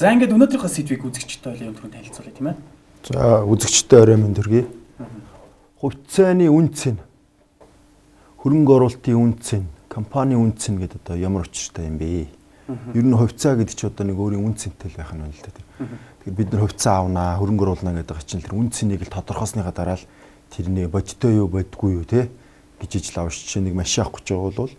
За ингээд өнөөдрийнхөө сэдвийг үзэгчтэй ойл юм түрүүнд танилцуулъя тийм ээ. За үзэгчтэй орой минь төргий. Хувьцааны үнц нь хөрөнгө оруулалтын үнц нь компани үнц нь гэдэг одоо ямар учиртай юм бэ? Ер нь хувьцаа гэдэг чи одоо нэг өөрийн үнцэнтэй л байх нь байна л да. Тэгэхээр бид нар хувьцаа авнаа, хөрөнгө оруулна гэдэг чинь тэр үнцнийг л тодорхойлсныхаа дараа л тэрний бодиттой юу боддгүй юу те гэж ижил авч чинь нэг машин авах гэж байгаа бол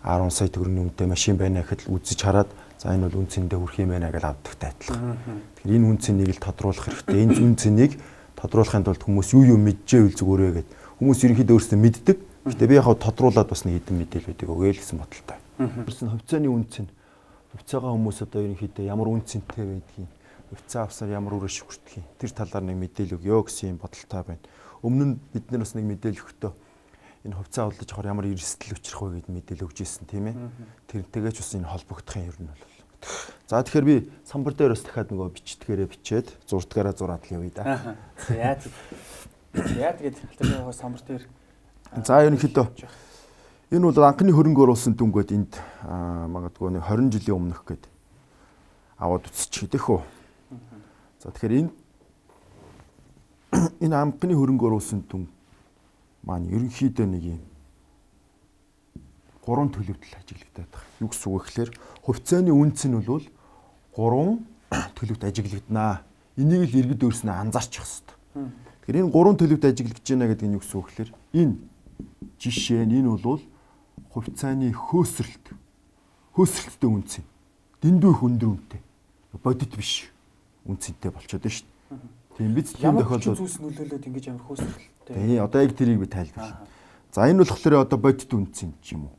10 сая төгрөгийн үнэтэй машин байна гэхэд үзэж хараад за энэ бол үнцэндээ хүрх юм байна гэж авдагтай адилхан. Тэгэхээр энэ үнцнийг л тодруулах хэрэгтэй. Энэ үнцнийг тодруулахын тулд хүмүүс юу мэдчихэвэл зүгээрээ гэдэг. Хүмүүс ерөнхийдөө өөрсдөө мэддэг. Гэтэ би яхаа тодруулаад бас нэг хэдэн мэдээлэлүүдийг өгөөл гэсэн бодолтой. Тэрсэн хувьцааны үнц нь хувьцаагаа хүмүүс одоо ерөнхийдөө ямар үнцэнтэй байдгийг, хувьцаа авсаар ямар үр ашиг хүртгийг тэр талаар нэг мэдээлэл өгөө гэсэн юм бодолтой байна. Өмнө нь бид нар бас нэг мэдээлэл өгтөө энэ хувьцаа худалдаж авахар ямар эрсдэл учрах вэ гэдээ мэдээлэл өгч ирсэн тийм ээ. Тэрнтэйгээ ч бас энэ холбогдохын ер нь бол. За тэгэхээр би самбар дээр бас дахиад нөгөө бичдгээрээ бичээд зурдгаараа зураад л явъя да. Яа тэгээд альтернативын самбар дээр за ерөнхийдөө энэ бол анхны хөрөнгө оруулсан дүнгууд энд магадгүй нэг 20 жилийн өмнөх гээд аваад үтсчих идэх үү. За тэгэхээр энэ анхны хөрөнгө оруулсан дүн маань ерөнхийдөө нэг юм 3 төлөвтөл ажиглагдаад байна. Юу гэсэн үг вэ гэхээр хувьцааны үнц нь бол 3 төлөвт ажиглагдана. Энийг л иргэд өөрснөө анзаарчих хэвээр. Тэгэхээр энэ 3 төлөвт ажиглагдж байна гэдэг нь юу гэсэн үг гэхээр энэ жишээ нь энэ бол хувьцааны хөөсрөлттэй үнц юм. Дэндүү их өндөр үнэтэй. Бодит биш үнцэнтэй болчиход байна шүү дээ. Тийм биз тийм тохиолдолд зүйлс нөлөөлөд ингэж амар хөөсрөлттэй. Тийм одоо яг тэрийг би тайлбарлая. За энэ болохоор одоо бодит үнц юм ч юм уу.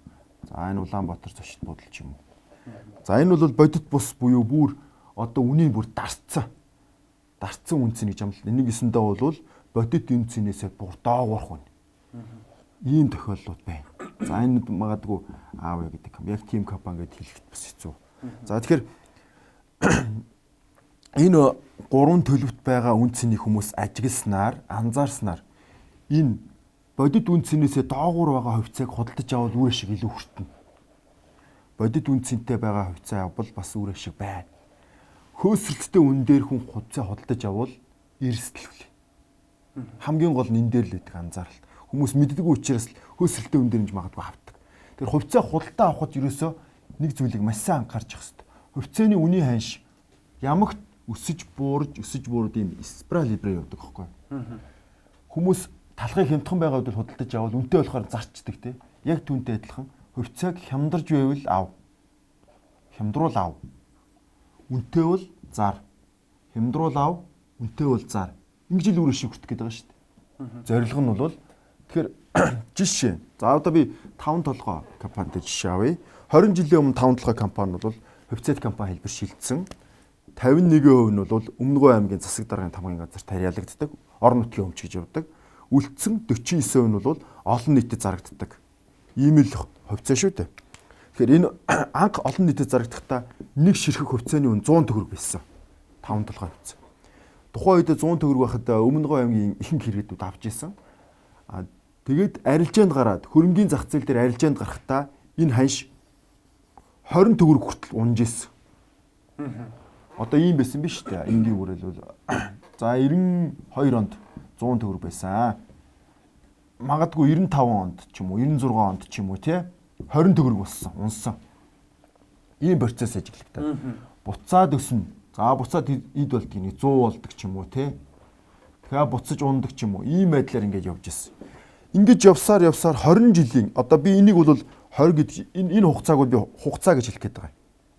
За энэ Улаанбаатар зочид буудал ч юм уу. За энэ бол бодит бус буюу бүр одоо үнийн бүр дарцсан үнц нэг юм л. Энийг гэсэндээ бол бодит үнцнээсээ бүр доогоорх байна. Ийм тохиолдлууд байна. За энэ магадгүй аав гэдэг юм. Яг тийм компани гэдээ хэлэхэд бас хэцүү. За тэгэхээр энэ 3 төлөвт байгаа үнцнийг хүмүүс ажигласнаар, анзаарснаар энэ бодит үнцнээсээ доогуур байгаа хувьцааг худалдаж авал үр ашиг илүү хүртэнэ. Бодит үнцэнтэй байгаа хувьцаа авбал бас үр ашиг байна. Хөөсрөлттэй үн дээр хүн хувьцаа худалдаж авал эрсдэлвэ. Хамгийн гол нь энэ дээр л байдаг анзааралт. Хүмүүс мэддэггүй учраас л хөөсрөлттэй үн дээр нь магадгүй авдаг. Тэгэхээр хувьцаа худалдаа авахд ерөөсөө нэг зүйлийг маш сайн анхаарч явах хэрэгтэй. Хувьцааны үнийн ханш ямагт өсөж буурд ийм спираль либрээр явдаг байхгүй. Хүмүүс талхыг хямдхан байгаа үед худалдаж авал үнэтэй болохоор зарчдаг тий. Яг түүнтэй адилхан хувьцааг хямдарж байвал ав. Хямдруул ав. Үнэтэй бол зар. Хямдруул ав. Үнэтэй бол зар. Ингэж л үр ашиг хүртэх гээд байгаа шүү дээ. Зорилго нь бол тэгэхээр жишээ. За одоо би 5 толгой компани дээр жишээ авъя. 20 жилийн өмнө 5 толгой компани бол хувьцаат компани хэлбэр шилжсэн. 51% нь бол Өмнөгөө аймгийн засаг даргын тамгын газар тариалагддаг. Орон нутгийн өмч гэж явдаг. Үлдсэн 49% нь бол олон нийтэд зарагддаг. Ийм л хувьцаа шүү дээ. Тэгэхээр энэ анх олон нийтэд зарагдахдаа нэг ширхэг хувьцааны үн 100 төгрөг байсан. 5 толгой хувьцаа. Тухайн үед 100 төгрөг байхад Өмнөгөө аймгийн ихэнх хэрэглэгчид авч ирсэн. Тэгээд арилжаанд гараад хөрөнгөний зах зээл дээр арилжаанд гарахдаа энэ ханш 20 төгрөг хүртэл унж ирсэн. Одоо ийм байсан биз дээ. Энгийн үрэл бол за 92 онд 100 төгрөг байсан. Магадгүй 95 онд ч юм уу 96 онд ч юм уу тий 20 төгрөг болсон, унсан. Ийм процесс ажиглагдав. Буцаад өснө. За буцаад эд болдгийг 100 болдог ч юм уу тий. Тэгэхээр буцаж ундаг ч юм уу. Ийм байдлаар ингэж явж ирсэн. Ингэж явсаар 20 жилийн одоо би энийг бол 20 гэдэг энэ хугацааг би хугацаа гэж хэлэх гээд байгаа.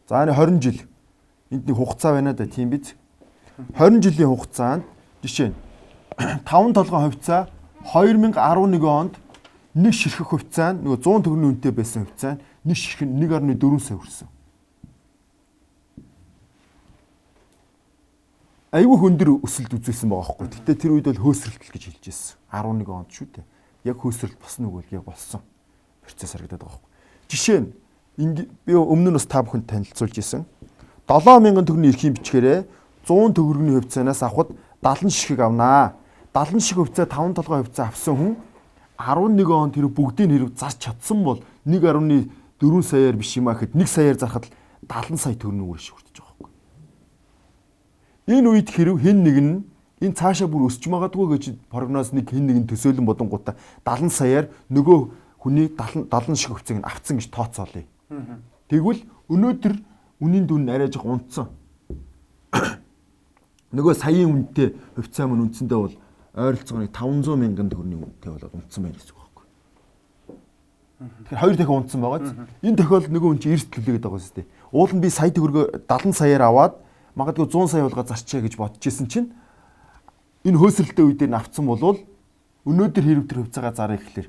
За энэ 20 жил энд нэг хугацаа байна да тийм биз. 20 жилийн хугацаанд жишээ нь 5 толгой хувьцаа 2011 онд нэг ширхэг хувьцаа нь нөгөө 100 төгрөгийн үнэтэй байсан хувьцаа нь нэг ширхэг 1.4 сая хүрсэн. Айгүй өндөр өсөлт үзүүлсэн байгаа байхгүй. Гэтэ тэр үед бол хөөсрөлт гэж хэлж байсан. 11 онд шүү дээ. Яг хөөсрөлт босно үгүй яг болсон. Процесс харагдаад байгаа байхгүй. Жишээ нь би өмнө нь бас та бүхэнд танилцуулж ирсэн. 7000 төгрөгийн эрхийн бичгээрээ 100 төгрөгийн хувьцаанаас авахд 70 ширхэг авнаа. 70 ширхэг хувьцаа 5 толгой хувьцаа авсан хүн 11 онд тэр бүгдийг хэрэг зарч чадсан бол 1.4 саяар биш юм а гэхэд 1 саяар зархад 70 сая төгрөгийн үр ашиг хүртэж байгаа байхгүй. Энэ үед хэрв хэн нэг нь энэ цаашаа бүр өсч магадгүй гэж прогноз нэг хэн нэгэн төсөөлөн бодонгуудаа 70 саяар нөгөө хүний 70 шиг хөвцөг нь авцсан гэж тооцоолъё. Тэгвэл өнөөдөр үнийн дүн арай жоо унтсан. Нөгөө саяын үнэтэй хувьцаа мөн үндсэндээ бол ойролцоогоор 500 мянган төгрөгийн үнэтэй болоод унтсан байна гэсэн үг байхгүй. Тэгэхээр хоёр дахин унтсан байгаа. Энэ тохиолдолд нөгөө хүн чинь эрс төлөөгээд байгаа юм шүү дээ. Уул нь би сая төгрөгөөр 70 саяар аваад магадгүй 100 сая болгоо зарчаа гэж бодож исэн чинь энэ хөөсрөлтөө үе дээр нь авцсан болвол өнөөдөр хэрэг төр хувьцаагаа зараа гэхлээр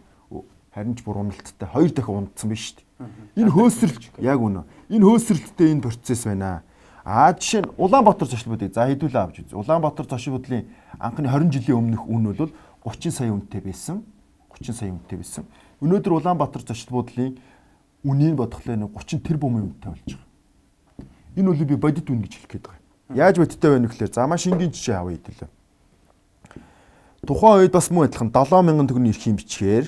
харин ч бүр уналттай хоёр дахин унтсан байна шүү дээ. Энэ хөөсрөлт яг үнэ. Энэ хөөсрөлттэй энэ процесс байна. Жишээ нь Улаанбаатар зочид бодъё. За хэдүүлээ авч үз. Улаанбаатар зочид бодлын анхны 20 жилийн өмнөх үн бол 30 сая үнэтэй байсан. 30 сая үнэтэй байсан. Өнөөдөр Улаанбаатар зочид бодлын үнийн бодглоо 30 тэрбумын үнэтэй болж байгаа. Энэ бол би бодит үн гэж хэлэх гээд байгаа. Яаж бодиттой байна вэ гэхээр за маш энгийн жишээ авъя хэдүүлээ. Тухайн үед бас мөн адилхан 7000 төгрөгийн эрхийн бичгээр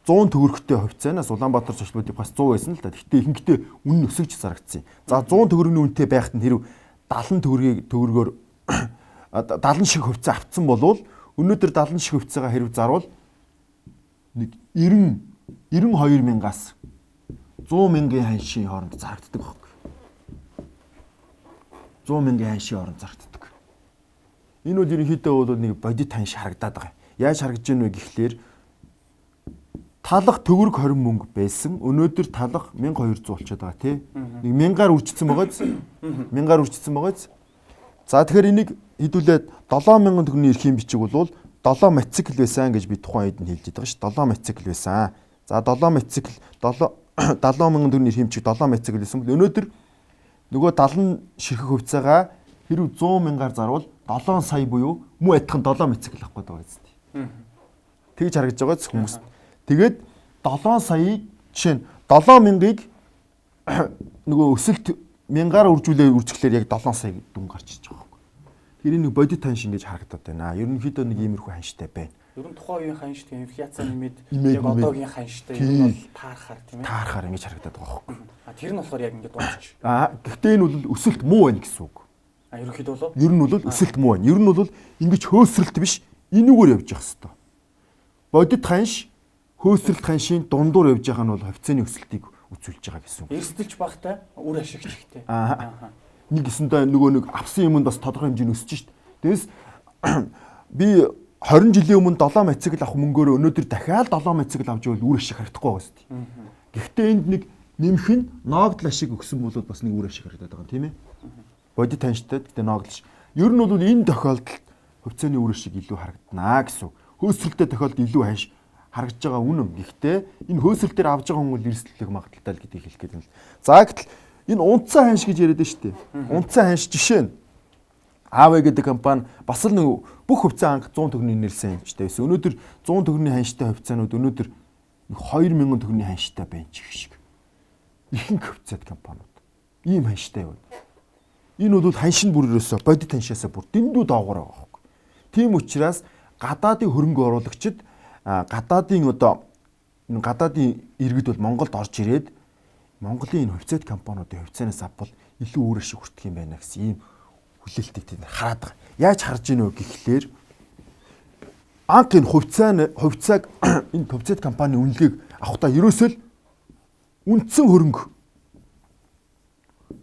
100 төгрөгтэй хувьцаанаас Улаанбаатар зочдлуудыг бас 100 байсан л да. Гэхдээ ихэнхдээ үнэ нь өсөж зарагдсан. За 100 төгрөгийн үнэтэй байхад нь хэрэв 70 төгрөгөөр 70 шиг хувьцаа авцсан болвол өнөөдөр 70 шиг хувьцаагаа хэрэв зарвал нэг 92 мянгаас 100 мянган ханшийн хооронд зарагддаг байхгүй. 100 мянган ханшийн хооронд зарагддаг. Энэ бол ерөнхийдөө бол нэг бодит ханш харагдаад байгаа. Яаж харагдж байна вэ гэхлээр талах төгрөг 20 мөнгө байсан. Өнөөдөр талах 1200 болчиход байгаа тий. Нэг 1000-аар үржигдсэн байгаа биз? 1000-аар үржигдсэн байгаа биз? За тэгэхээр энийг хэдүүлээд 7000 төгрөгийн эрхийн бичиг бол 7 мотоцикл байсан гэж би тухайн үед нь хэлж байгаа шүү. 7 мотоцикл байсан. За 7 мотоцикл 70,000 төгрөгийн эрхийн бичиг 7 мотоцикл байсан бол өнөөдөр нөгөө 70 ширхэг хувьцаагаа хэрв 100 мянгаар зарвал 7 сая буюу муу адилхан 7 мотоцикл авах гэдэг байгаа юм. Тэгж харагдаж байгаа хүмүүс. Тэгээд 7 саяыг жишээ нь 7000-ыг нөгөө өсөлт 1000-аар үржүүлэхээр яг 7 сая дүн гарч иж байгаа байхгүй. Тэгэхээр энэ бодит ханш ингэж харагдаад байна. Ерөнхийдөө нэг иймэрхүү ханштай байна. Ер нь тухайн үеийн ханш тийм инфляц нэмээд яг одоогийн ханштай ер нь бол таарахаар тийм ээ. Таарахаар ингэж харагдаад байгаа байхгүй. Тэр нь болохоор яг ингэж дуусч. Гэхдээ энэ бол өсөлт муу байна гэсэн үг. Ерөнхийдөө болоо. Ер нь бол өсөлт муу байна. Ер нь бол ингэж хөөсрөлт биш энүүгээр явж явах хэрэгтэй. Бодит ханш хөөсрөлт ханшийн дундуур явж байгаа нь бол хувьцааны өсөлтийг үзүүлж байгаа гэсэн үг. Эрсдэлж багтай үр ашигч ихтэй. Нэг гэсэндээ нөгөө нэг авсан юм нь бас тодорхой хэмжээнд өсөж шít. Тэгээс би 20 жилийн өмнө 7 мотоцикл авах мөнгөөр өнөөдөр дахиад 7 мотоцикл авч ивэл үр ашиг харагдахгүй байгаа шүү дээ. Гэхдээ энд нэг нэмэх нь ноогдол ашиг өгсөн бол бас нэг үр ашиг харагдаад байгаа юм тийм ээ. Бодит ханштай гэхдээ ноогдол ш. Ер нь бол энэ тохиолдолд хувьцааны үр ашиг илүү харагданаа гэсэн. Хөөсрөлттэй тохиолдолд илүү ханш харагдж байгаа үнэн. Гэхдээ энэ хөөсрөлтөөр авж байгаа хүн бол эрсдэлтэй магадaltaй л гэдгийг хэлэх гээд байна. За гэтэл энэ унтсан ханш гэж яриад байна шүү дээ. Унтсан ханш жишээ нь АВ гэдэг компани бас л нэг бүх хувьцаа анх 100 төгрөгийн нэрсэн ханштай байсан. Өнөөдөр 100 төгрөгийн ханштай хувьцаанууд өнөөдөр 2000 төгрөгийн ханштай байна ч их шиг. Ихэнх хувьцаат компаниуд ийм ханштай байна. Энэ бол ханш нь бүр ерөөсө бодит ханшаасаа бүр дэндүү доогоор байгаа байхгүй. Тийм учраас гадаадын хөрөнгө оруулагчид гадаадын гадаадын иргэд бол Монголд орж ирээд Монголын энэ хувьцаат компаниудын хувьцаанаас авбал илүү өөр ашиг хүртэх юм байна гэсэн ийм хүлээлтийг тэд хараад байгаа. Яаж харж ийнө гэхлээр анх энэ хувьцааг энэ хувьцаат компани үнэлгээг авахдаа ерөөсөө л үндсэн хөрөнгө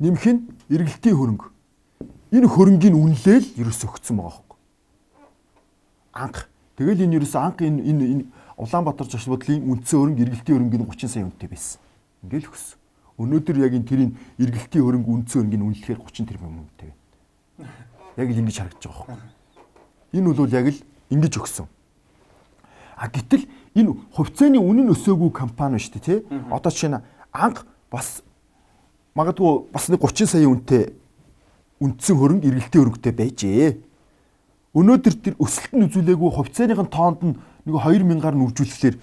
нэмэх нь эргэлтийн хөрөнгө. Энэ хөрөнгийг үнэлээл ерөөсөө өгсөн байгаа байхгүй. Анх тэгэл энэ ерөөсөө анх энэ Улаанбаатар зочид бодлын үндсэн хөрөнгө эргэлтийн хөрөнгөний 30 сая үнэтэй байсан. Ингээл өгсөн. Өнөөдөр яг энэ тэрийн эргэлтийн хөрөнгө үндсэн хөрөнгөний үнэлэхээр 30 тэрбум үнэтэй байна. Яг л ингэж харагдаж байгаа байхгүй. Энэ бол яг л ингэж өгсөн. Гэтэл энэ хувьцааны үнэн өсөөгүй компани шүү дээ тий. Одоо жишээ нь анх бас магадгүй бас нэг 30 сая үнэтэй үндсэн хөрөнгө эргэлтийн хөрөнгөтэй байжээ. Өнөөдөр тэр өсөлт нь үзүүлээгүй хувьцааныхын тоонд нь нэг 2000-аар нь үржүүлэхлээр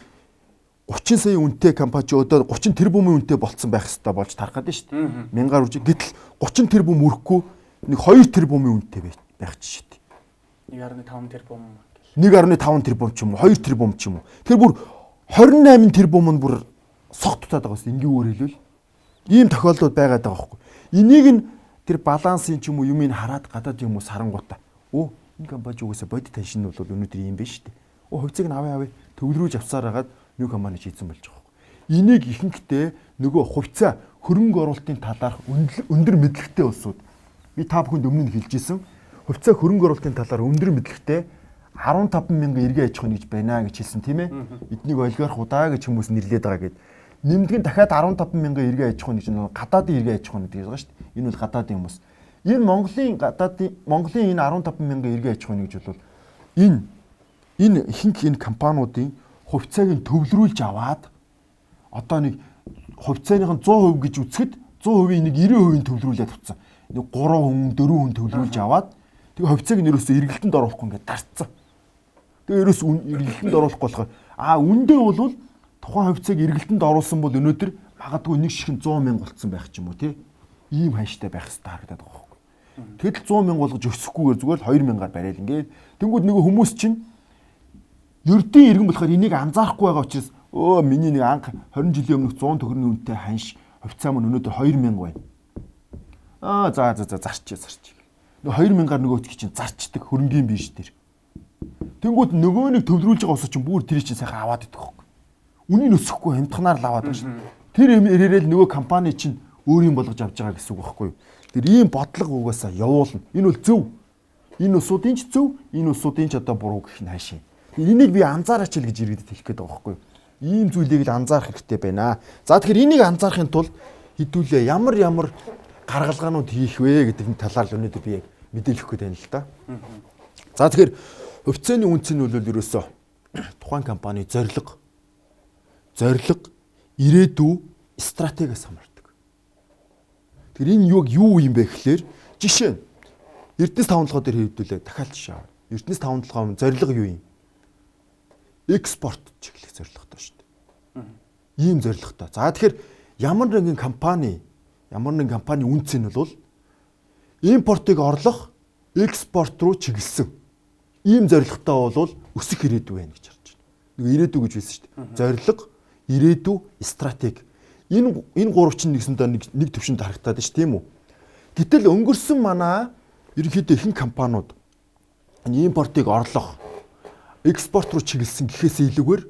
30 сая үнэтэй компани ч одоо 30 тэрбумын үнэтэй болцсон байх хэрэгтэй болж тарах гэдэг шүү дээ. 1000-аар үржиж гэтэл 30 тэрбум өрөхгүй нэг 2 тэрбумын үнэтэй байх ч шүү дээ. 1.5 тэрбум. 1.5 тэрбум ч юм уу, 2 тэрбум ч юм уу. Тэр бүр 28 тэрбум нь бүр согт тутаад байгаа юм. Ингийн үгээр хэлвэл ийм тохиолдол байгаад байгаа байхгүй. Энийг нь тэр балансын ч юм уу юмыг хараад гадаад хүмүүс харангуйта. Өө энэ компани угаасаа бодит таншин нь бол өнөөдөр юм байна шүү дээ. Хувьцааг нь авъя төвлөрүүлж авсаар хагаад new компани хийсэн болж байгаа юм. Энийг ихэнхдээ нөгөө хувьцаа хөрөнгө оруулалтын талаарх өндөр мэдлэгтэй улсууд би та бүхэнд өмнө нь хэлжсэн хувьцаа хөрөнгө оруулалтын талаар өндөр мэдлэгтэй 15 мянган эргэн аж ахуйн гэж байна гэж хэлсэн тийм ээ. Эднийг олигархуудаа гэж хүмүүс нэрлээд байгаа гэд. Нэмдэг нь дахиад 15 мянган эргэн аж ахуйн гэж гадаадын эргэн аж ахуйн гэдэг байгаа шүү дээ. Энэ бол гадаадын хүмүүс. Энэ Монголын энэ 15 мянган эргэн аж ахуйн гэж бол энэ ихэнх энэ компаниудын хувьцааг нь төвлөрүүлж аваад одоо нэг хувьцааных нь 100% гэж үцгэд 100%-ийг нэг 90% төвлөрүүлээд авцсан. Нэг 3 хүн 4 хүн төвлөрүүлж аваад тэгээ хувьцааг нь ерөөсөө эргэлтэнд оруулахгүй ингээд дарцсан. Тэгээ ерөөс эргэлтэнд оруулахгүй болохоор үндэ бол тухайн хувьцааг эргэлтэнд оруулсан бол өнөөдөр магадгүй нэг шихэн 100 мянга болцсон байх ч юм уу тий. Ийм ханштай байх хэрэгтэй харагдаад байгаа байхгүй. Тэгэл 100 мянга болгож өсөхгүйгээр зүгээр л 2 мянгаар барайл ингээд. Тэнгүүд нөгөө хүмүүс чинь ердийн иргэн болохоор энийг анзаарахгүй байгаа учраас миний нэг анх 20 жилийн өмнөх 100 төгрөгийн үнэтэй ханш хувьцаа мөн өнөөдөр 2000 байна. За зарчээ. Нөгөө 2000-аар нөгөөтгий чинь зарчдаг хөрөнгийн бирж дээр. Тэнгүүд нөгөө нэг төвлөрүүлж байгаа ус чинь бүр тэр чинь сайхан аваад идэх хөөх. Үнийн өсөхгүй хямдханаар л аваад байгаа шүү. Тэр ирээрэл нөгөө компани чинь өөрийн болгож авч байгаа гэсэн үг байхгүй юу? Тэр ийм бодлого угаасаа явуулна. Энэ бол зөв. Энэ усуудын ч зөв, энэ усуудын ч одоо буруу гэх нь хаашаа. Энийг би анзаараач л гэж иргэдэд хэлэх гээд байгаа байхгүй юу? Ийм зүйлийг л анзаарах хэрэгтэй байна. За тэгэхээр энийг анзаарахын тулд хэдүүлээ ямар гаргалгаанууд хийх вэ гэдэг талаар л өнөөдөр би яг мэдээлэх гээд байна л да. За тэгэхээр хувьцааны үнц нь бол ерөөсөө тухайн компани зорилго, ирээдүй, стратегиас хамаардаг. Тэгэхээр энэ юу юм бэ гэхлээр жишээ нь Эрдэнэс тавталгаа дээр хэвдүүлээ дахиад жишээ аваа. Эрдэнэс тавталгаа зорилго юу юм? Экспорт чиглэх зорилготой шүү дээ. Ийм зорилготой. За тэгэхээр ямар нэгэн компани үнц нь бол импортыг орлох, экспорт руу чиглэсэн. Ийм зорилготой бол өсөх ирээдүй байна гэж харж байна. Нэг ирээдүй гэж хэлсэн шүү дээ. Зорилго, ирээдүй, стратеги. Энэ гурав чинь нэгсэндээ нэг төвшөнд харагдаад байна шүү тийм үү? Гэтэл өнгөрсөн манай ерөнхийдөө ихэнх компаниуд импортыг орлох, экспорт руу чиглэсэн гэхээс илүүгээр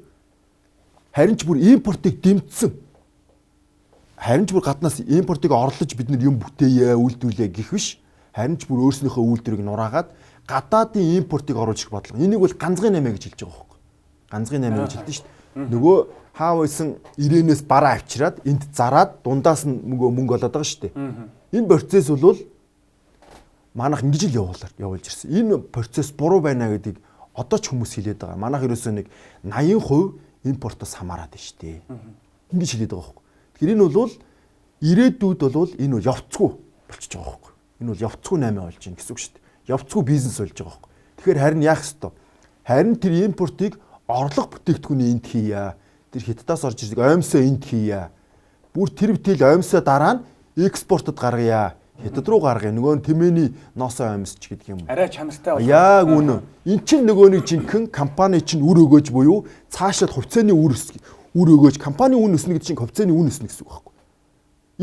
харин ч бүр импортыг дэмжсэн. Харин ч бүр гаднаас импортыг орлож бид нар юм бүтээе, үйлдвэрлэе гэх биш. Харин ч бүр өөрснийхөө үйлдвэрийг нураагаад гадаадын импортыг оруулж ирэх бодлого. Энийг бол ганцхан 8 гэж хэлж байгаа байхгүй. Ганцхан 8 гэж хэлдэг шүү дээ. Нөгөө хаав байсан ирээнээс бараа авчираад энд зараад дундаас нь мөнгө олоод байгаа шүү дээ. Энэ процесс бол манайх ингэж л явуулж ирсэн. Энэ процесс буруу байна гэдгийг одоо ч хүмүүс хэлээд байгаа. Манайх ерөөсөө нэг 80% импортоос хамаарат байна шүү дээ. Ингэж хэлээд байгаа байхгүй. Тэгэхээр энэ бол ирээдүйд бол энэ бол явцгүй болчихж байгаа байхгүй. Энэ бол явцгүй 8 болж байна гэсэн үг шүү дээ. Явцгүй бизнес болж байгаа байхгүй. Тэгэхээр харин яах ёстой? Харин тэр импортыг орлого бүтээгдэхүүний энд хийя. Тэр хятадаас орж ирдэг оймсоо энд хийя. Бүр тэр битэл оймсоо дараа нь экспортод гаргая. Хятад руу гаргая. Нөгөө нь тэмээний ноосоо оймсч гэдэг юм. Арай чанартай бол. Яг үнэ. Эн чинь нөгөө нэг жинхэнэ компани чинь үр өгөөж буюу цаашаад хувьцааны үр өгөөж компани үн өснө гэдэг чинь хувьцааны үн өснө гэсэн үг байхгүй.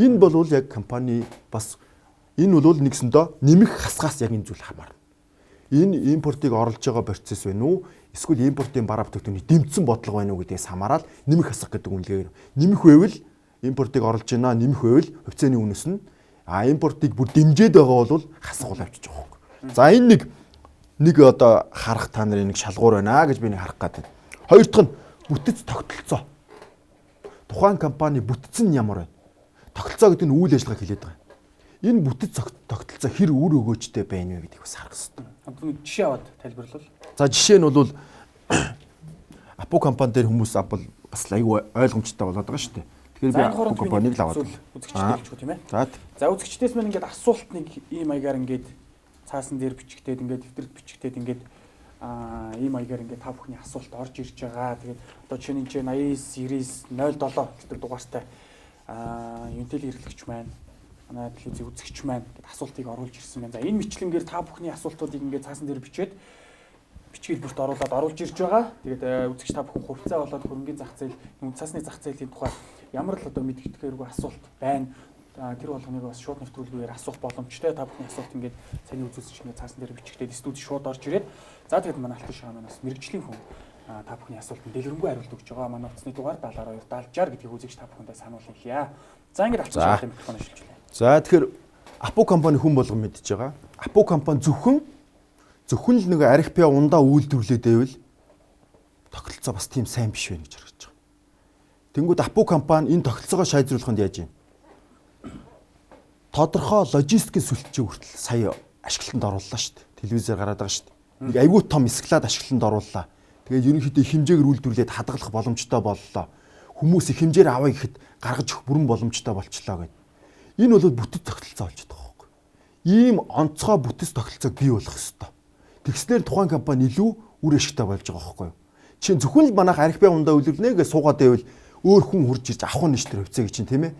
Энэ бол яг компани бас энэ бол нэгсэндээ нэмэх хасгаас яг энэ зүйл хамаарна. Энэ импортыг оруулж байгаа процесс байна уу? Эсвэл импортын бараа бүтээгдэхүүний дэмжсэн бодлого байна уу гэдгээс хамаарал нэмэх хасах гэдэг үнэлгээр. Нэмэх байвал импортыг оруулж байна, нэмэх байвал хувьцааны үн өснө. Импортыг бүр дэмжиж байгаа бол хасах бол авчиж байгаа юм. За энэ нэг одоо харах та нарын нэг шалгуур байна гэж би нэг харах гэдэг. Хоёр дахь нь бүтэц тогтолцоо. Тухайн компани бүтцэн ямар байна? Тогтолцоо гэдэг нь үйл ажиллагааг хэлээд байгаа. Энэ бүтэц тогтолцоо хэр үр өгөөжтэй байна вэ гэдгийг бас харах хэрэгтэй. Одоо нэг жишээ аваад тайлбарлал. За жишээ нь бол Апу компани дээр хүмүүс бас аюу ойлгомжтой болоод байгаа шүү дээ. Тэгэхээр би Апу компаниг л аваад үзэгчтэй хэлж гоо тийм ээ. За үзэгчдээс мань ингээд асуулт нэг ийм маягаар ингээд цаасан дээр бичигдээд ингээд дэвтэрд бичигдээд ингээд ийм маягаар ингээд та бүхний асуулт орж ирж байгаа. Тэгээд одоо жишээ нь 89 97 гэдэг дугаартай Intel хэрэглэгч маань манай телевизийн үзэгч маань гэдэг асуултыг оруулж ирсэн байна. За энэ мэтлэнгээр та бүхний асуултуудыг ингээд цаасан дээр бичээд бичгийг бүрт оруулж ирж байгаа. Тэгээд үзэгч та бүхэн хувьцаа болоод хөрөнгөний зах зээл, цаасны зах зээлийн тухай ямар л одоо мэдгэдэгээргүй асуулт байна. тэр болгоныг бас шууд нэвтрүүлгээр асуух боломжтой. Та бүхний асуулт ингээд саний үзүүлсэн чинь цаасан дээр бичигдээд студид шууд орж ирээд за тэгээд манай Алтан шаанаас мэрэгжлийн хүн та бүхний асуултанд дэлгэрэнгүй хариулт өгч байгаа. Манай утасны дугаар 72 7060 гэдгийг үзэгч та бүхэндээ сануулъя хийе. За ингээд Алтан шааны микрофон ашиглаж байна. За тэгэхээр Апу компани хүн болгон мэдж байгаа. Апу компани зөвхөн л нэг архипиа ундаа үйлдвэрлээд байвал тогтолцоо бас тийм сайн биш вэ гэж харагдаж байгаа. Тэнгүүд Апу компани энэ тогтолцоогоо шийдвэрлэхэд яаж юм? Тодорхой логистикийн сүлтчээ хүртэл сая ашиглалтанд орууллаа шүү дээ. Телевизээр гараад байгаа шүү дээ. Нэг айгүй том эсклад ашиглалтанд орууллаа. Тэгээд ерөнхийдөө их хэмжээгээр үйлдвэрлээд хадгалах боломжтой боллоо. Хүмүүс их хэмжээр авъя гэхэд гаргаж өгөх бүрэн боломжтой болчлоо гэдэг. Энэ бол бүтэц тогтолцоо болж байгаа байхгүй. Ийм онцгой бүтэц тогтолцоог бий болгох ёстой. Тэгснээр тухайн компани илүү үр ашигтай болж байгаа байхгүй юу? Жишээ зөвхөн л манайх архипиа ундаа үйлдвэрлэнэ гэж суугаад байвал өөр хүн хурж ирж авах нь шүү дээ хөвцөө гэж чинь тийм ээ.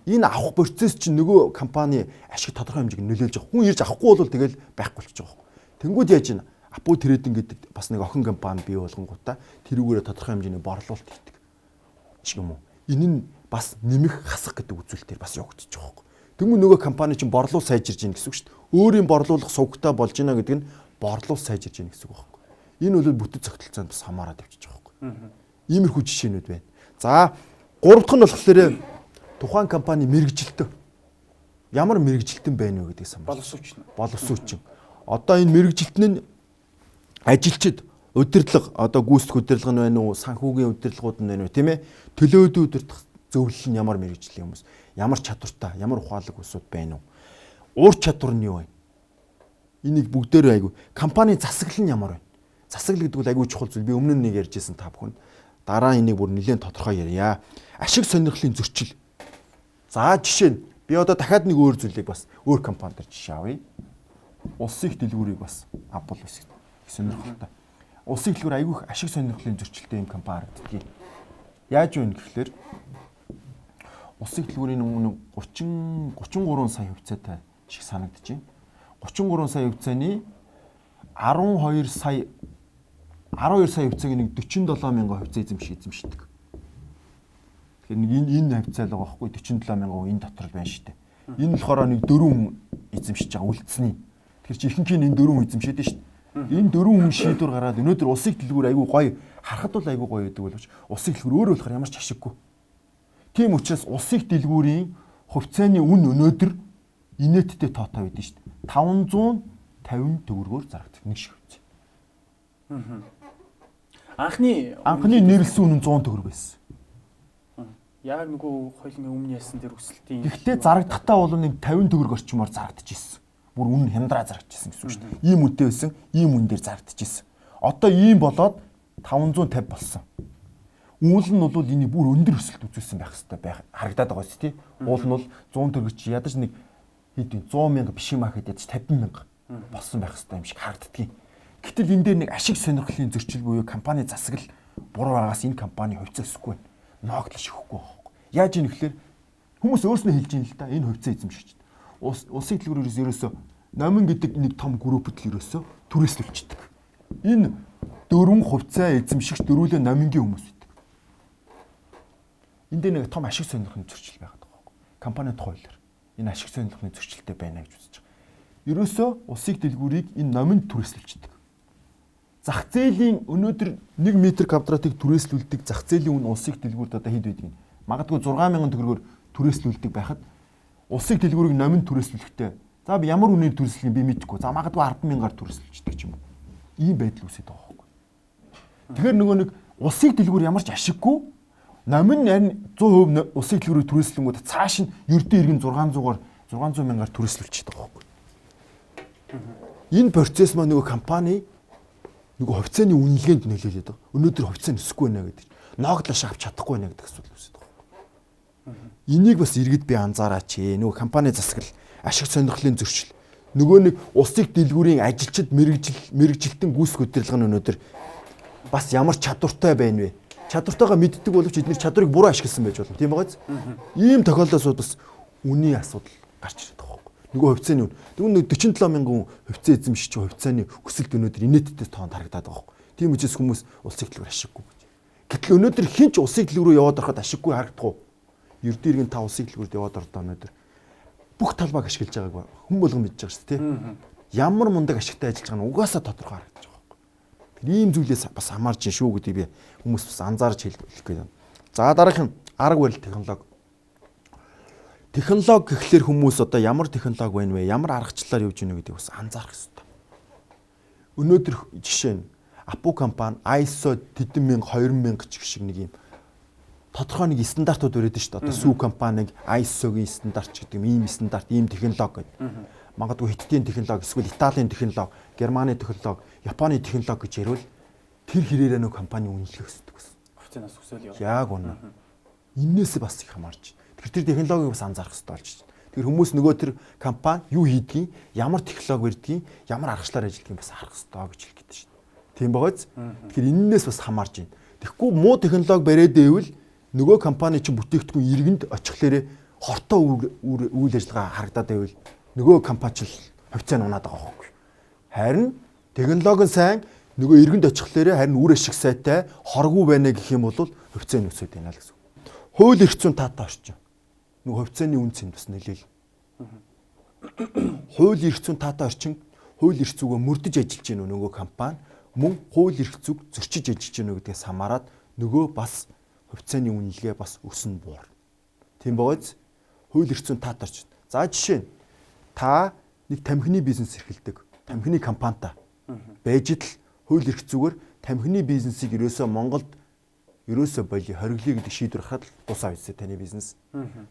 Энэ авах процесс чинь нөгөө компани ашиг тодорхой хэмжээг нөлөөлж байгаа. Хүн ирж авахгүй бол тэгэл байхгүй болчихж байгаа. Тэнгүүд яаж ийн Апу трейдинг гэдэг бас нэг охин компани бий болгонгуудаа тэрүүгээрээ тодорхой хэмжээний борлуулалт хийдэг. Ч юм уу. Энэ нь бас нэмэх хасах гэдэг үзүүлэлтээр бас явагдаж байгаа юм. Тэнгүүд нөгөө компани чинь борлуул сайжирж ийн гэсэн үг шүү дээ. Өөрийн борлуулах сувгтай болж гинэ гэдэг нь борлуул сайжирж ийн гэсэн үг байхгүй. Энэ бол бүтэц тогтолцоонд бас хамаараад явчихж байгаа байхгүй. Иймэрхүү жишээнүүд байна. За, гурав дахь нь болохоор тухайн компани мэрэгжилтөө. Ямар мэрэгжилтэн байна вэ гэдгийг боловсруучна. Боловсруучин. Одоо энэ мэрэгжилтэн нь ажилчид удирдлага, одоо гүйцэтгэх удирдлага нь байна уу, санхүүгийн удирдлагууд нь байна уу, тийм ээ? Төлөөдөө удирдах зөвлөл нь ямар мэрэгжлийн хүмүүс, ямар чадвартай, ямар ухаалаг хүмүүсүүд байна уу? Ур чадвар нь юу вэ? Энийг бүгдээрээ айгу. Компани засаглал нь ямар вэ? Засаглал гэдэг бол айгу чухал зүйл. Би өмнө нь нэг ярьжсэн та бүхэнд. Дараа энийг бүр нэлээд тодорхой ярья. Ашиг сонирхлын зөрчил. За жишээ нь би одоо дахиад нэг өөр зүйлийг бас өөр компанид жишээ авъя. Улсын их дэлгүүрийг бас Apple их сонирхолтой. Улсын их дэлгүүр айгүйх ашиг сонирхлын зөрчилтэй юм компани харагддаг. Яаж вэ гэхлээр улсын их дэлгүүрийн өмнө 33 сая хувьцаатай шиг санагдаж байна. 33 сая хувьцааны 12 сая хувьцааг нэг 47 мянган хувьцаа эзэмшдэг. Тэгэхээр энэ хувьцаа л байгаа байхгүй 47 мянган энэ дотор л байна шүү дээ. Энэ болохоор нэг 4 хүн эзэмшиж байгаа үлдсэний. Тэгэхээр чи ихэнх нь энэ 4 хүн эзэмшээд шүү дээ. Энэ 4 хүн шийдвэр гаргаад өнөөдөр улсын их дэлгүүр айгүй гоё харахад бол айгүй гоё гэдэг боловч улсын их дэлгүүр өөрөө болохоор ямар ч ашиггүй. Тийм учраас улсын их дэлгүүрийн хувьцааны үн өнөөдөр инээдтэй тоотой байдсан шүү дээ. 550 төгрөгөөр зарагдав нэг шиг хувьцаа. Анхны нэрлсэн үн нь 100 төгрөг байсан. Яг нөгөө хоёлын өмнө яасан дээр өсөлтийн. Гэхдээ зарагдахтаа бол нэг 50 төгрөг орчмоор зарагдаж ирсэн. Бүр үн хямдраа зарагдаж ирсэн гэсэн үг шүү дээ. Ийм үнэтэй байсан, ийм үн дээр зарагдаж ирсэн. Одоо ийм болоод 550 болсон. Уул нь бол энийг бүр өндөр өсөлт үзүүлсэн байх хэрэгтэй харагдаад байгаа шүү дээ. Уул нь бол 100 төгрөг чи ядаж нэг хэд вэ 100 мянга биш юм ахад ядаж 50 мянга болсон байх хэрэгтэй юм шиг харагддгийг. Гэтэл энэ дээр нэг ашиг сонирхлын зөрчил буюу компани засаглал буруу байгаас энэ компани хувьцаа өсөхгүй байна. Ноогдол шихгүй байхгүй. Яаж ийм гэхэлэр хүмүүс өөрснөө хэлж ийн л да энэ хувьцаа эзэмшиж байна. Улсын дэлгүүрээс ерөөсөө номин гэдэг нэг том группд л ерөөсөө түрээслүүлчихдэг. Энэ 4 хувьцаа эзэмшигч дөрүүлээ номингийн хүмүүс байдаг. Энд дээр нэг том ашиг сонирхлын зөрчил байгаад байгаа байхгүй. Компанид хуулиар энэ ашиг сонирхлын зөрчилтэй байна гэж үзэж байгаа. Ерөөсөө улсын дэлгүүрийг энэ номинд түрээслүүлчихдэг. Зах зээлийн өнөөдөр 1 м квадратыг түрээслүүлдэг зах зээлийн үн улсын дэлгүүрд одоо хэд байдаг юм? Магадгүй 6000 төгрөгөөр түрээслүүлдэг байхад улсын дэлгүүрийг номинд түрээслүүлэхдээ за би ямар үнээр түрээслэх юм би мэдэхгүй. За магадгүй 100000-аар түрээслүүлчихдэг ч юм уу. Ийм байдал үүсэж байгаа байхгүй. Тэгэхээр нөгөө нэг улсын дэлгүүр ямар ч ашиггүй номин харин 100% улсын дэлгүүрийг түрээслэнгүүд цааш нь ердөө иргэн 600-аар түрээслүүлчихдэг байхгүй. Энэ процесс маань нөгөө компани нөгөө хувьцааны үнэлгээнд нөлөөлөд байгаа. Өнөөдөр хувьцаа нөсөхгүй байна гэдэг. Ноогдлош авч чадахгүй байна гэдэг асуудал үүсэж байгаа. Энийг бас иргэд би анзаараач. Нөгөө компани засаглал, ашиг сонирхлын зөрчил. Нөгөө нэг улсын дэлгүүрийн ажилчид мэрэгжилтэн гүйцэтгэх удирдлага нь өнөөдөр бас ямар чадвартай байна вэ? Чадвартайгаа мэддэг боловч эдгээр чадварыг буруу ашигласан байж болно. Тийм байгааз? Ийм тохиолдолд бас үнийн асуудал гарч ирээд байгаа. Нөгөө хувьцааны үн. Тэгвэл 47 мянган хувьцаа эзэмшиж хувьцааны өсөлт өнөөдөр инээдтэй тоонд харагдаад байгаа юм. Тийм учраас хүмүүс улсын дэлгүүр ашиггүй гэж. Гэтэл өнөөдөр хинч улсын дэлгүүр рүү яваад ороход ашиггүй харагдах уу? Ердөө иргэн та улсын дэлгүүрт яваад ордоо өнөөдөр бүх талбайг ашиглаж байгааг хүн болгон мэдж байгаа шүү дээ, тийм. Ямар мундаг ашигтай ажиллаж байгаа нь угаасаа тодорхой харагдаж байгаа байхгүй. Тэр ийм зүйлээс бас хамаарч шүү гэдэг би хүмүүс бас анзаарч хэлэх гээд байна. За дараах нь арга барил технологи. Технологи гэхлээр хүмүүс одоо ямар технологи байна вэ? Ямар аргачлалаар явж гинэ гэдгийг бас анзаарах хэрэгтэй. Өнөөдөр жишээ нь Апу компани ISO 10000 2000 ч шиг нэг юм тодорхой нэг стандартууд өрөөд шүү дээ. Одоо сүү компаниг ISO-гийн стандарт ч гэдэг ийм стандарт, ийм технологи гэдэг. Магадгүй Хятадын технологи, эсвэл Италийн технологи, Германы технологи, Японы технологи гэж ярил тэр хэрээрээ нөө компани үнэлэх ёстой гэсэн. Хувьцаанаас өсөөл яваа. Яг үнэ. Иннээс бас их хамаарч. Тэр технологиг бас анзаарах хэрэгтэй болж байна. Тэр хүмүүс нөгөө тэр компани юу хийдгийг, ямар технологи өрдгийг, ямар аргачлалаар ажилладгийг бас харах хэрэгтэй гэж хэлэх гэдэг шүү дээ. Тийм байгааз. Тэгэхээр энэнээс бас хамаарч байна. Тэгэхгүй муу технологи бариад байвал нөгөө компани чинь бүтээгдэхүүн иргэнд очихлээрээ хортоо үйл ажиллагаа харагдаад байвал нөгөө компани ч хувьцаа нунаад байгаа байхгүй. Харин технологи нь сайн, нөгөө иргэнд очихлээрээ харин үр ашиг сайтай, хоргүй байна гэх юм бол хувьцаа нь өсөд байна л гэсэн. Хууль эрх зүйн таатай орчин. Нөгөө хувьцааны үн цэнд бас нөлөөл. Хууль эрх зүйн таатай орчин, хууль эрх зүйгөө мөрдөж ажиллаж гинөө нөгөө компани, мөн хууль эрх зүйг зөрчиж ажиллаж гинөө гэдгээс хамаарат нөгөө бас хувьцааны үнэлгээ бас өснө буур. Тийм байгааз хууль эрх зүйн таатай орчин. За жишээ нь та нэг тамхины бизнес эрхэлдэг, тамхины компанитай байж итл хууль эрх зүйгээр тамхины бизнесийг ерөөсөө Монголд ерөөсөө боли хориглоё гэдэг шийдвэр гаргахад тусаа үйсэ таны бизнес.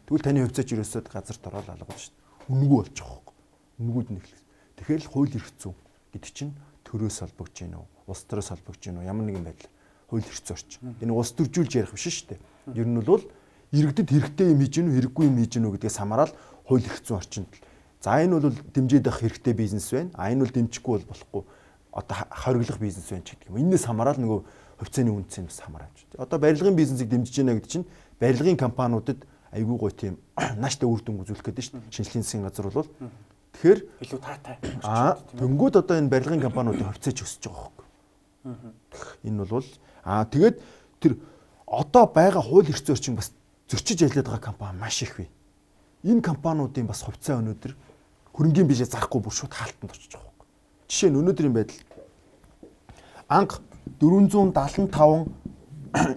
Тэгвэл таны хувьцаач ерөөсөө газарт ороод алгаж шүү дээ. Үнэгүй болчих واخ. Үнэгүүд нь эхлэх. Тэгэхээр л хууль эрх зүй гэдэг чинь төрөөс холбогдож гин үү? Улс төрөөс холбогдож гин үү? Ямар нэгэн байдлаар хууль эрх зүй орчин. Энэ улс төржүүлж ярих биш шүү дээ. Ер нь бол иргэдэд хэрэгтэй юм хийж гин үү, хэрэггүй юм хийж гин үү гэдгээс хамаарал хууль эрх зүй орчинд. За энэ бол дэмжиж авах хэрэгтэй бизнес байна. А энэ бол дэмжихгүй бол болохгүй. Одоо хориглох бизнес байна ч гэдэг юм. Энээс хамаарал нөгөө хувьцааны үнцийг бас хамаарч. Одоо барилгын бизнесийг дэмжиж байна гэдэг чинь барилгын компаниудад айгүй гой тийм нааштай үр дүн үзүүлэх гэдэг шүү дээ. Шинжлэлийн засгийн газар бол тэгэхээр илүү таатай. Дөнгүүд одоо энэ барилгын компаниудын хувьцаач өсөж байгаа хөөхгүй. Энэ бол тэгээд тэр одоо байгаа хууль эрх зүйн орчин бас зөрчиж ажиллаад байгаа компани маш их бий. Энэ компаниудын бас хувьцаа өнөөдөр хөрөнгөний бишээ зарахгүй бүр шууд хаалтанд орчиж байгаа хөөхгүй. Жишээ нь өнөөдрийн байдал анх 475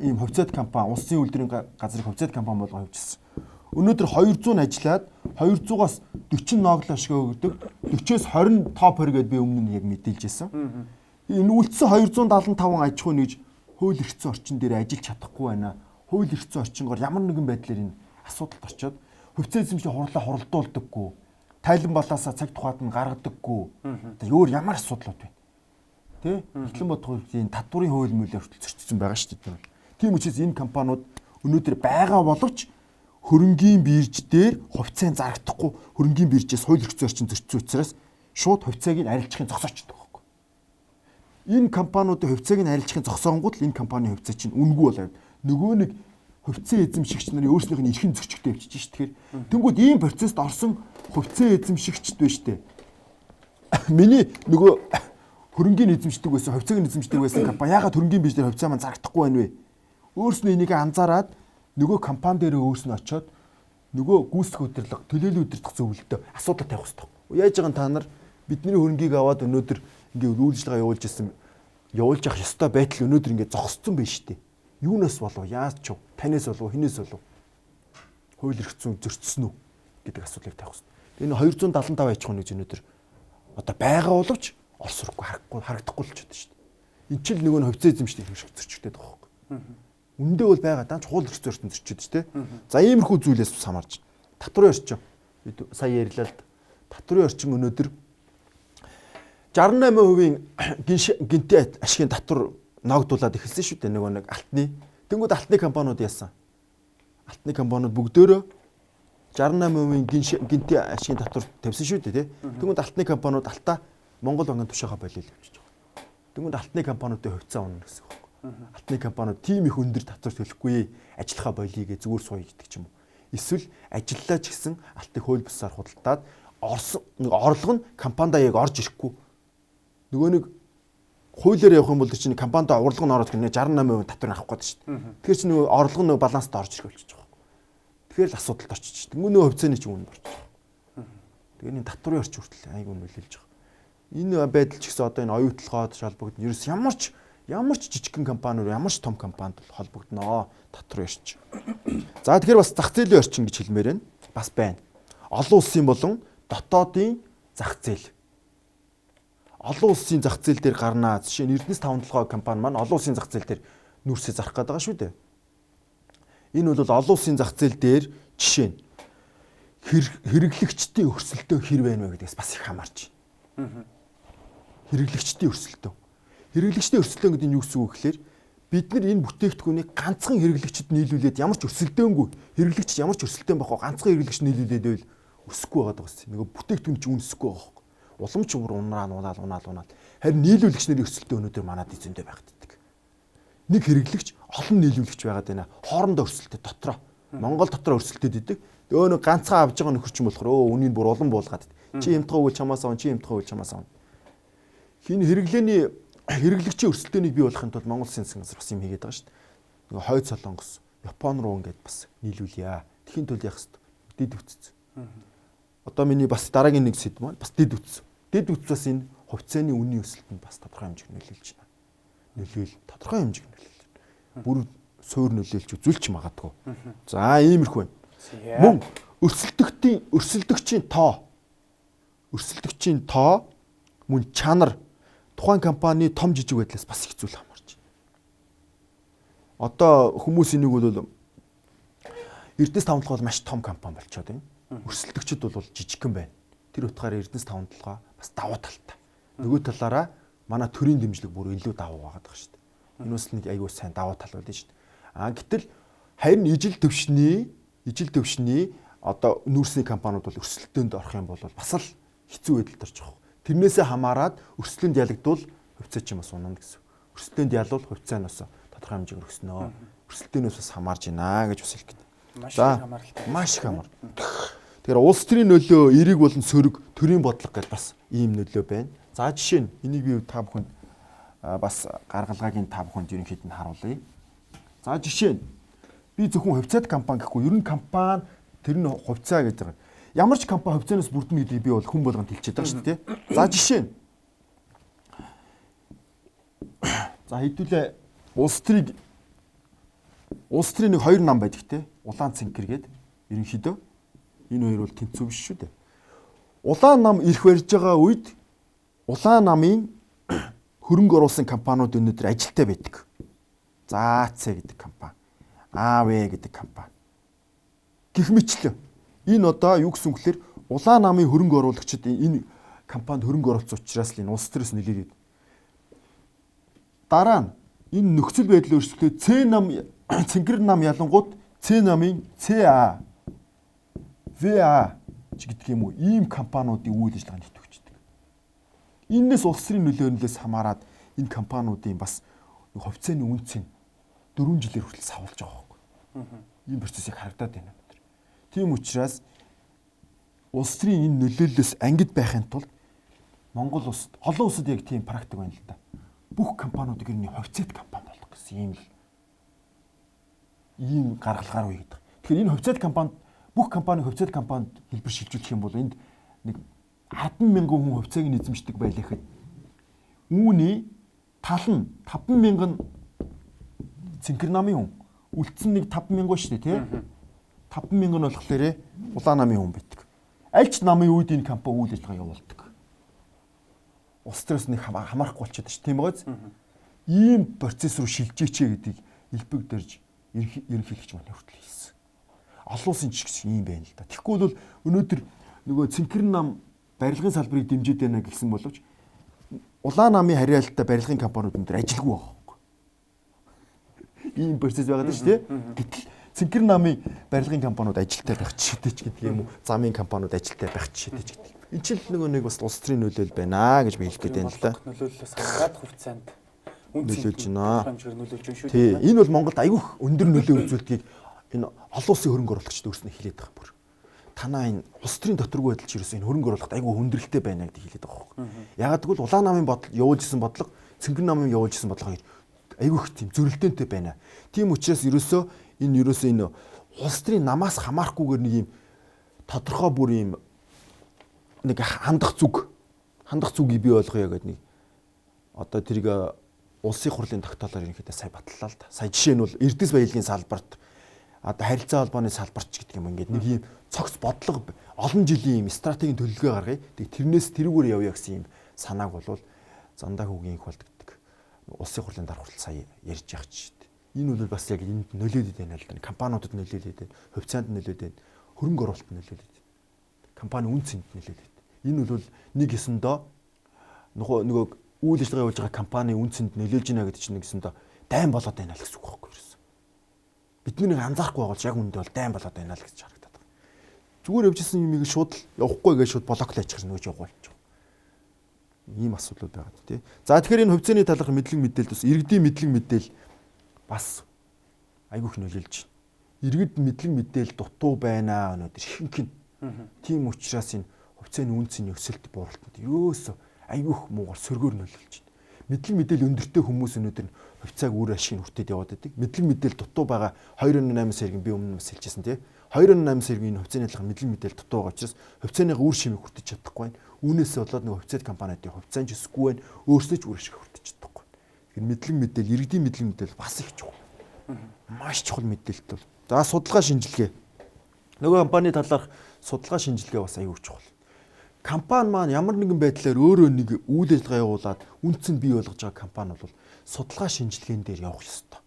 ийм хувьцаат компани, улсын үйлдвэрийн газрын хувьцаат компани болгоо хөвчсөн. Өнөөдөр 200 ажиллаад 200-аас 40 ноглоо ашиг өгдөг. 40-оос 20 топ 20 гэдээ би өмнө нь яг мэдээлж байсан. Энэ үлдсэн 275 аж ахуй нэгж хууль эрх зүйн орчин дээр ажиллаж чадахгүй байна. Хууль эрх зүйн орчингоор ямар нэгэн байдлаар энэ асуудалд орчоод хувьцаа эзэмшлийн хурлаа хуралдуулдаггүй. Тайлан балаасаа цаг тухайд нь гаргадаггүй. Өөр ямар асуудлууд байна. Тэ? Эхлэн бодохын татварын хууль мөлөөр хүртэл зөрчсөн байгаа шүү дээ. Тийм учраас энэ компаниуд өнөөдөр байгаа боловч хөрөнгийн бирж дээр хувьцаанд зарагдахгүй хөрөнгийн биржээс хууль эрх зүйн орчин зөрчсөн учраас шууд хувьцааг нь арилжахын зогсоочдөг байхгүй. Энэ компаниудын хувьцааг нь арилжахын зогсоонгууд л энэ компанийн хувьцаа чинь үнэгүй болоод нөгөө нэг хувьцаа эзэмшигч нарын өөрснийх нь эрхийн зөрчигтэй явчихж шүү. Тэгэхээр тэнгууд ийм процессд орсон хувьцаа эзэмшигчд байна шүү дээ. Миний нөгөө хөрөнгийн эзэмшдэг байсан, хувьцааг нь эзэмшдэг байсан компани яагаад хөрөнгийн бирж дээр хувьцаа маань зарагдахгүй байна вэ? Өөрснөө энийг анзаараад нөгөө компани дээр өөрснөө очиод нөгөө гүйцэтгэх удирдлага, төлөөллийн удирдах зөвлөлтөд асуудал тавих хэрэгтэй. Яаж байгаа та нар бидний хөрөнгийг аваад өнөөдөр ингээд үйл ажиллагаа явуулж явах ёстой байтал өнөөдөр ингээд зогссон байна шүү дээ. Юунаас болов? Яаж ч танаас болов? Хинээс болов? Хууль эрх зүйн зөрчсөн үү гэдэг асуудлыг тавих хэрэгтэй. Энэ 275 аж ахуй нэгж өнөөдөр одоо байгаа боловч орсроггүй харагдахгүй л ч удаа шүү дээ. Энд чинь нөгөө хувьцаа эзэмшдэг хэрэг зөрчигдээд байгаа байхгүй. Үндэ бол байгаа даанч хууль эрх зүйн орчин зөрчиж дээ. За иймэрхүү зүйлээс бас хамаарч. Татварын орчин. Бид сая ярьлаа л татварын орчин өнөөдөр 68% гинти ашигын татвар ногдуулаад эхэлсэн шүү дээ. Нөгөө нэг алтны. Тэнгүүд алтны компаниуд яасан? Алтны компаниуд бүгдөө 68% гинти ашигын татвар тавьсан шүү дээ, тий. Тэнгүүд алтны компаниуд алтаа Монгол банкны тушаага болио л явчихж байгаа. Тэнгүүд алтны компаниудын хувьцаа унана гэсэн үг. Алтны компаниуд тийм их өндөр татвар төлөхгүй ажиллахаа болиё гэж зүгээр сууя гэдэг ч юм уу. Эсвэл ажиллаа ч гэсэн алтыг хууль бусаар худалдаад орлого нь компанидаа яг орж ирэхгүй. Нөгөө нэг хуулиар явах юм бол чинь компанидаа орлого нь ороод 68% татвар авах гээд шүү дээ. Тэгэхээр чи нөгөө орлого нь баланст орж ирэх болчих жоох. Тэгэхээр л асуудалд орчих. Нөгөө хувьцааны чинь үнэ борчих. Тэгээ энэ татварын орчин хүртэл айгүй нөлөөлж байгаа. Энэ байдал ч гэсэн одоо энэ оюутлогоод шалбагдана. Ерөөс ямар ч жижигхэн компаниуд, ямар ч том компанид холбогдноо татварын орчин. За тэгэхээр бас зах зээлийн орчин гэж хэлмээр байна. Бас байна. Олон улсын болон дотоодын зах зээл. Олон улсын зах зээл дээр гарнаа. Жишээ нь Эрдэнэс таван толгой компани маань олон улсын зах зээл дээр нүүрсээ зарах гээд байгаа шүү дээ. Энэ бол олон улсын зах зээл дээр жишээ нь хэрэглэгчдийн өрсөлдөө хэр байна вэ гэдгээс бас их хамаарч байна. Хэрэглэгчдийн өрсөлдөө. Хэрэглэгчдийн өрсөлдөө гэдэг нь юу гэсэн үг гэхээр бид нар энэ бүтээгдэхүүнийг ганцхан хэрэглэгчд нийлүүлээд ямар ч өрсөлдөөнгүй хэрэглэгч ямар ч өрсөлдөөн байхгүй ганцхан хэрэглэгч нийлүүлээд байвал өсөхгүй байгаа гэсэн. Нөгөө бүтээгдэхүүн чинь үнэсэхгүй байгаа байхгүй. Уламж бүр унаал. Харин нийлүүлэгч нарын өрсөлдөө өнөөдөр манад эзэндээ байгддаг. Нэг хэрэглэгч олон нийлүүлэгч байгаад байна. Хоорондоо өрсөлдөө дотроо. Монгол дотроо өрсөлдөд идэг. Өө нэг ганцхан авж байгаа нөхөрч юм болохоор үнийг бүр улам буулгаад. Чи юмтгаа өгөл чамаас аван, чи юмтгаа өгөл чамаас аван. Хин хэрэглэгчийн өрсөлдөөнийг бий болохын тулд Монгол Улсын засгийн газар бас юм хийгээд байгаа шүү дээ. Нөгөө Хойд Солонгос, Япон руу ингээд бас нийлүүлье. Тэхийн тулд яах вэ? Дэд үтц. Одоо миний бас дараагийн нэг сэдв маань бас дэд үтц. Дэд үтц бас энэ хувьцааны үнийн өсөлтөнд бас тодорхой хэмжээгээр нөлөөлж байна. Тодорхой хэмжээгээр нөлөөлж байна. Бүр суур нөлөөлж үзүүлж магадгүй. За иймэрхүү байна. Мөн өрсөлдөгчийн тоо мөн чанар тухайн компани том жижиг байдлаас бас их зүйл хамаарч байна. Одоо хүмүүс энийг бол Эрдэнэс таван толгой бол маш том компани болчиход байна. Өрсөлдөгчд бол жижигхэн байна. Тэр утгаараа Эрдэнэс таван толгой бас давуу талтай. Нөгөө талаараа манай төрийн дэмжлэг бүр илүү давуу байгаа даа шүү дээ. Энэ бас нэг аягүй сайн давуу тал байдаг шүү дээ. Гэтэл харин ижил төвшний одоо нүүрсний компаниуд бол өрсөлдөөнд орох юм бол бас л хэцүү байдалд орж байгаа. Тэрнээсээ хамаарад өрсөлдөөнд ялагдвал хувьцаа ч юм бас унана гэсэн. Өрсөлдөөнд ялвал хувьцаанаас тодорхой хэмжээгээр өснө. Өрсөлдөөнөөс бас хамаарж байна гэж бас хэлэх гэдэг. Маш их хамаар. Тэгэхээр улс төрийн нөлөө, эерэг болон сөрөг, төрийн бодлого гэдээ бас ийм нөлөө байна. За жишээ нь энийг би та бүхэнд бас гаргалгаагийн та бүхэнд ерөнхийд нь харуулъя. За жишээ нь би зөвхөн хувьцаат компани гэхгүй ер нь компани тэр нь хувьцаа гэж байгаа. Ямар ч компани хувьцаанаас бүрдэнэ гэдгийг би бол хүн болгонд хэлчихэж байгаа шүү дээ. За жишээ нь. За хэдүүлээ улс төрийн нэг хоёр нам байдаг те. Улаан цэнхэр гээд ерөнхийдөө энэ хоёр бол тэнцүү биш шүү дээ. Улаан нам ирэх барьж байгаа үед улаан намын хөрөнгө оруулсан компаниуд өнөөдөр ажилтаа байдаг. За АЦ гэдэг компани, АВ гэдэг компани. Гэх мэтлээ. Энэ одоо юу гэсэн үг гэхээр улаан намын хөрөнгө оруулагчид энэ компанид хөрөнгө оруулсан учраас л энэ улс төрөөс нэлээд. Дараа нь энэ нөхцөл байдал өөрчлөлтөө Ц нам, цэнхэр нам ялангууд Ц намын ЦА, ВА гэдэг юм уу ийм компаниудын үйл ажиллагаанд идэвхждэг. Энээс улс төрийн нөлөөллөөс хамаарат энэ компаниудын бас хувьцааны үнцийг 4 жилээр хүртэл савлж байгаа байхгүй. Ийм процессыг харагдаад байна. Тийм учраас улс төрийн энэ нөлөөллөөс ангид байхын тулд Монгол улсад олон улсад яг тийм практик байна л да. Бүх компаниудыг энэ хувьцаат компани болгох гэсэн ийм гаргалгаар үе гэдэг. Тэгэхээр энэ хувьцаат компанид бүх компани хувьцаат компанид хэлбэр шилжүүлэх юм бол энд нэг 10,000 хүн хувьцааг нь эзэмшдэг байлаа гэхэд үүний тал нь 5,000 цэнхэр намын хүн үлдсэн нэг 5,000 шүү дээ тий. 5,000 нь болохоор улаан намын хүн байдаг. Аль ч намын үед энэ компани үйл ажиллагаа явуулдаг. Улс төрөөс нэг хамаарахгүй болчиход шүү тийм байгааз. Ийм процесс руу шилжээчээ гэдгийг элбэг дэрж ерөнхийлөгч маань хүртэл хэлсэн. Олон улсын ч гэсэн ийм байна л да. Тэгэхгүй бол өнөөдөр нөгөө цэнхэр нам барилгын салбарыг дэмжиж байна гэсэн боловч улаан намын харьяалалтай барилгын компаниуд өнөөдөр ажилгүй байгаа байхгүй. Ийм процесс байгаа шүү дээ. Гэтэл цэнхэр намын барилгын компаниуд ажилтай байх жишээтэй ч гэдэг юм уу. Замын компаниуд ажилтай байх жишээтэй ч гэдэг. Энэ ч нөгөө нэг бас улс төрийн нөлөөлөл байна гэж би хэлэх гээд байна л да. Нөлөөллөөс хамаарат хувьцаанд нөлөөлж байна. Нөлөөлж байна шүү дээ. Энэ бол Монголд аюух өндөр нөлөө үзүүлдгийг энэ олон улсын хөрөнгө оруулагчид өөрснөө хэлээд байгаа бүр. Танаа энэ улс төрийн доторгүй байдал ч ерөөсөө энэ хөрөнгө оруулалт аюух хүндрэлтэй байна гэдэг хэлээд байгаа хөөхгүй. Ягаад гэвэл улаан намын бодол явуулж исэн бодлого, цэнхэр намын явуулж исэн бодлого аюух тийм зөрөлдөөнтэй байна. Тийм учраас ерөөсөө энэ улс төрийн намаас хамаарахгүйгээр нэг юм тодорхой бүр юм нэг хандах зүг бий болгоё гэдэг нэг одоо тэрийг улсын хурлын тогтоолоор ерөнхийдөө сая батллаа л да. Сая жишээ нь бол Эрдэс баялагын салбарт одоо харилцаа холбооны салбарч гэдэг юм ингээд нэг юм цогц бодлого олон жилийн юм стратегийн төлөвлөгөө гаргая. Тэг тэрнээс тэрүүгээр явъя гэсэн юм санааг бол зандаа хүүгийн их болдогддог. Улсын хурлын дарга хүртэл сая ярьж явах ч. Энэ бол бас яг энд нөлөөлөд байна л да. Компаниудад нөлөөлөд байна. Хувьцаанд нөлөөлөд байна. Хөрөнгө оруулалтанд нөлөөлөд байна. Компани үн цэнд нөлөөлөд байна. Энэ бол нэг ёсондоо нөгөө үйл ажиллагаа явуулж байгаа компани үн цэнд нөлөөлж байна гэдэг чинь нэг ёсондоо дайн болоод байна л гэсэн үг байхгүй юу? Бидний нэг анзаарахгүй байгаа бол яг үндэ бол дайн болоод байна л гэж харагдаад байна. Зүгээр явжсэн юмыг шууд явахгүй гэж шууд блоклаж чих нөөж явах болж байгаа. Ийм асуудлууд байгаа тийм. За тэгэхээр энэ хувьцааны талаарх мэдлэг мэдээлэл бас иргэдийн мэдлэг мэдээлэл бас айгүйх нөлөөлж байна. Иргэд мэдлэг мэдээлэл дутуу байна өнөөдөр ихэнх нь. Тийм учраас энэ хувьцааны үн цэний өсөлт бууралтанд ерөөсөө айгүйх муугар сөргөөр нөлөөлж байна. Мэдлэг мэдээлэл өндөртэй хүмүүс өнөөдөр хувьцааг үр ашиг хүртээд яваад байдаг. Мэдлэг мэдээлэл дутуу байгаа 2.8 сэргийн би өмнө бас хэлчихсэн тийм. 2.8 сэргийн энэ хувьцааны талаар мэдлэг мэдээлэл дутуу байгаа учраас хувьцааныга үр шимийг хүртэж чадахгүй байна. Үүнээсээ болоод нэг хувьцаат компаниудын хувьцаан ч өсөхгүй байна. Өөрсдөө ч үр ашиг хүртэж чадахгүй. Тэгэхээр мэдлэг мэдээлэл, иргэдийн мэдлэг мэдээлэл бас их чухал. Маш чухал мэдээлэлт бол. За судалгаа шинжилгээ. Нөгөө компани талаарх судалгаа шинжилгээ бас аюул чухал. Компани маань ямар нэгэн байдлаар өөрөө нэг үйл ажиллагаа явуулаад үнцэн бий болгож байгаа компани бол судалгаа шинжилгээнд дээр явах ёстой.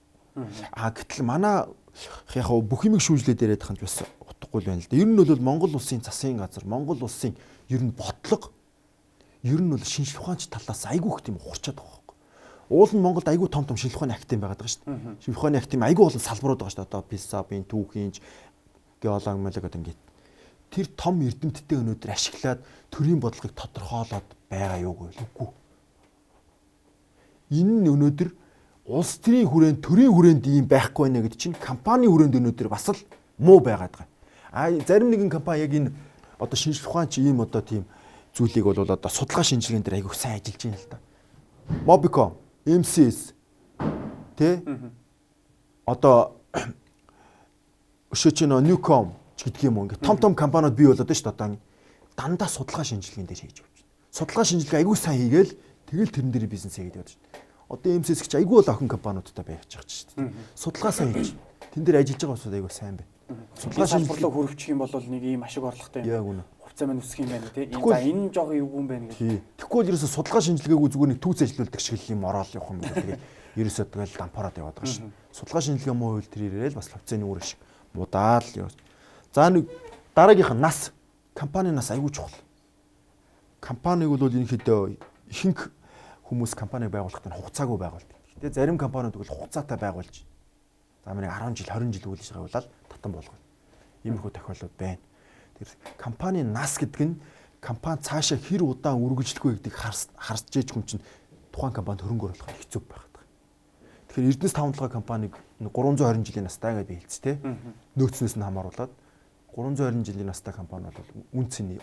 Гэтэл манай яг бүх юмыг шүүжлээд яриад ханд бас утгагүй байна л да. Ер нь бол Монгол улсын засгийн газар, Монгол улсын ер нь бодлого ер нь бол шинжлэх ухаанч талаас айгүйх тийм ухарчаад байгаа байхгүй. Уул нь Монголд айгүй том шинжлэх ухааны актив байгаад байгаа шүү дээ. Шинжлэх ухааны актив айгүй олон салбарууд байгаа шүү дээ. Одоо PISA-ийн, түүхийнж, геологи гэдэг ингээд тэр том эрдэмтдээ өнөөдөр ашиглаад төрийн бодлогыг тодорхойлоод байгаа юу үгүй. Энэ нь өнөөдөр улс төрийн хүрээнд төрийн хүрээнд ийм байхгүй нэ гэдэг чинь компани хүрээнд өнөөдөр бас л муу байгаад байгаа. Зарим нэгэн компани яг энэ одоо шинжлэх ухаанч ийм одоо тийм зүйлийг бол одоо судалгаа шинжилгээнд дээр айгүйх сайн ажиллаж байна л да. Mobicom, MCS тэ одоо өшөөч Newcom гэдэг юм уу ингээд том компаниуд бий болоод байна шүү дээ одоо дандаа судалгаа шинжилгээнд дээр хийж явж байна. Судалгаа шинжилгээ айгүй сайн хийгээл тэгэл тэрэн дээр бизнес хийгээд явж байна. Одоо MCS гэж айгүй л охин компаниудтай байж байгаа шүү дээ. Судалгаа сайн хийж тэн дээр ажиллаж байгаа усуд айгүй сайн байна. Судалгаа салбарлаа хөрвчих юм бол нэг ийм ашиг орлоготой юм. Хувьцаа маань өсөх юм байна тий. За энэ нь жоо юу юм бэ гэж. Тэгэхгүй бол ерөөсө судалгаа шинжилгээгүй зүгээр нэг түүц ажиллуулдаг шиг юм ороод явах юм байна. Тэгээд ерөөсө тэгэл дампаараад яваад байгаа шүү. Судалгаа шинжилгээ муу үйл тэр ирээл бас хувьцааны үр ашиг мудаал юу. За нэг дараагийнх нь нас. Компани нас аягүй чухал. Компаниг бол ерөнхийдөө ихэнх хүмүүс компани байгуулахдаа хугацаагүй байгуулдаг. Гэтэ зарим компаниуд бол хугацаатай байгуулж за миний 10 жил 20 жил үйл ажиллагаа явуулаад татан болгоно. Иймэрхүү тохиолдол байна. Тэр компани нас гэдэг нь компани цаашаа хэр удаан үргэлжлэх вэ гэдгийг харж ээж хүн чинь тухайн компанид хөрөнгө оруулах хэцүү байгаад байгаа. Тэгэхээр Эрдэнэс 5 компаниг 320 жилийн настай гэж би хэлсэн тийм. Нөөцнөөс нь хамааруулаад 320 жилийн настай компани бол үн цэний